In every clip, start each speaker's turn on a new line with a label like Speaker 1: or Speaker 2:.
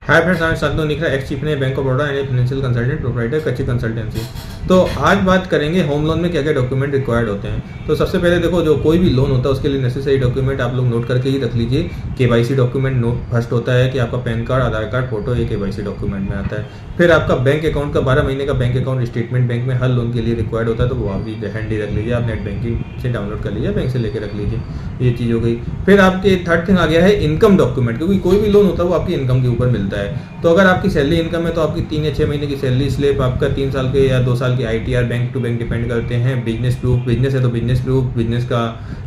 Speaker 1: Hi friends, मैं Shantanu निखरा, ex chief ने bank of Baroda and financial consultant proprietor कच्ची consultancy. तो आज बात करेंगे होम लोन में क्या क्या डॉक्यूमेंट रिक्वायर्ड होते हैं। तो सबसे पहले देखो, जो कोई भी लोन होता है उसके लिए नेसेसरी डॉक्यूमेंट आप लोग नोट करके ही रख लीजिए। केवाईसी डॉक्यूमेंट नोट फर्स्ट होता है कि आपका पैन कार्ड, आधार कार्ड, फोटो, ये केवाईसी डॉक्यूमेंट में आता है। फिर आपका बैंक अकाउंट का 12 महीने का बैंक अकाउंट स्टेटमेंट बैंक में हर लोन के लिए रिक्वायर्ड होता है, तो वो आप भी हैंडी रख लीजिए। आप नेट बैंकिंग से डाउनलोड कर लीजिए, बैंक से लेकर रख लीजिए। ये चीज़ हो गई। फिर आपके थर्ड थिंग आ गया है इनकम डॉक्यूमेंट, क्योंकि कोई भी लोन होता है वो आपकी इनकम के ऊपर मिलता है। तो अगर आपकी सैलरी इनकम है तो आपकी 3 या 6 महीने की सैलरी स्लिप, आपका 3 साल के या 2 साल की ITR, bank to bank depend करते हैं। बिजनेस प्रूफ, बिजनेस है तो बिजनेस प्रूफ, बिजनेस का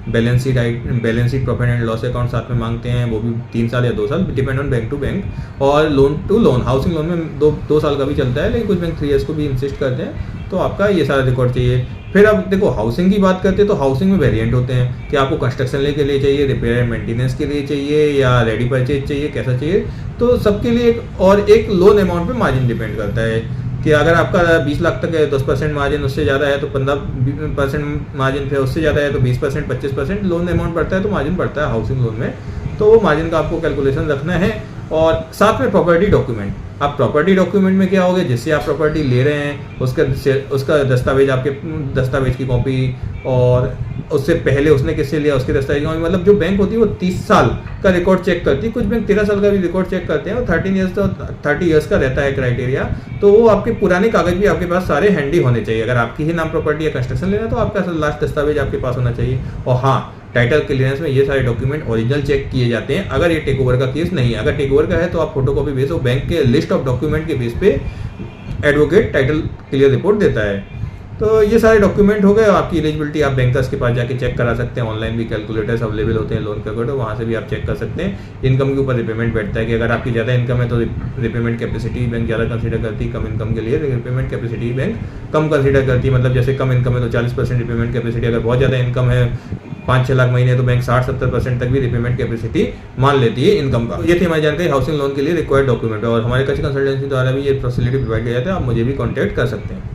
Speaker 1: balance sheet, profit and loss account साथ में मांगते हैं, वो भी 3 साल या 2 साल, depend on bank to bank. और loan to loan, housing loan में 2 साल का भी चलता है, लेकिन कुछ बैंक 3 ईयर्स को भी इंसिस्ट करते हैं। तो आपका ये सारा रिकॉर्ड चाहिए। फिर अब देखो, हाउसिंग की बात करते हैं तो हाउसिंग में वेरिएंट होते हैं कि आपको कंस्ट्रक्शन के लिए चाहिए, रिपेयर एंड मेंटेनेंस के लिए चाहिए, या रेडी परचेज चाहिए, कैसा चाहिए। तो सबके लिए एक लोन अमाउंट पे मार्जिन डिपेंड करता है कि अगर आपका 20 लाख तक है 10% मार्जिन, उससे ज़्यादा है तो 15% मार्जिन, फिर उससे ज़्यादा है तो 20%, 25% लोन अमाउंट बढ़ता है तो मार्जिन बढ़ता है हाउसिंग लोन में। तो वो मार्जिन का आपको कैलकुलेशन रखना है। और साथ में प्रॉपर्टी डॉक्यूमेंट। अब प्रॉपर्टी डॉक्यूमेंट में क्या होगा, जिससे आप प्रॉपर्टी ले रहे हैं उसका दस्तावेज, आपके दस्तावेज की कॉपी, और उससे पहले उसने किससे लिया उसके दस्तावेज की कॉपी। मतलब जो बैंक होती है वो 30 साल का रिकॉर्ड चेक करती है, कुछ बैंक 13 साल का भी रिकॉर्ड चेक करते हैं, और 30 ईयर्स का रहता है क्राइटेरिया। तो वो आपके पुराने कागज भी आपके पास सारे हैंडी होने चाहिए। अगर आपकी ही नाम प्रॉपर्टी या कंस्ट्रक्शन लेना तो आपका लास्ट दस्तावेज आपके पास होना चाहिए। और हाँ, टाइटल क्लियरेंस में ये सारे डॉक्यूमेंट ओरिजिनल चेक किए जाते हैं। अगर ये टेक ओवर का केस नहीं है, अगर टेक ओवर का है तो आप फोटोकॉपी भेजो, बैंक के लिस्ट ऑफ डॉक्यूमेंट के बेस पे एडवोकेट टाइटल क्लियर रिपोर्ट देता है। तो ये सारे डॉक्यूमेंट हो गए। आपकी एलिजिबिलिटी आप बैंकर्स के पास जाके चेक करा सकते हैं। ऑनलाइन भी कैलकुलेटर्स अवेलेबल होते हैं लोन कैलकुलेटर, वहाँ से भी आप चेक कर सकते हैं। इनकम के ऊपर रिपेमेंट बैठता है कि अगर आपकी ज़्यादा इनकम है तो रिपेमेंट कैपेसिटी बैंक ज़्यादा कंसीडर करती है, कम इनकम के लिए रिपेमेंट कैपेसिटी बैंक कम कंसीडर करती है। मतलब जैसे कम इनकम है तो 40% रिपेमेंट कैपेसिटी, अगर बहुत ज़्यादा इनकम है 5-6 लाख महीने तो बैंक 60-70% तक भी रिपेमेंट कैपेसिटी मान लेती है इनकम का। ये थी हमारी जानकारी हाउसिंग लोन के लिए रिक्वायर्ड डॉक्यूमेंट। और हमारे कच्ची कंसल्टेंसी द्वारा भी ये फैसिलिटी प्रोवाइड किया जाता है। आप मुझे भी कॉन्टैक्ट कर सकते हैं।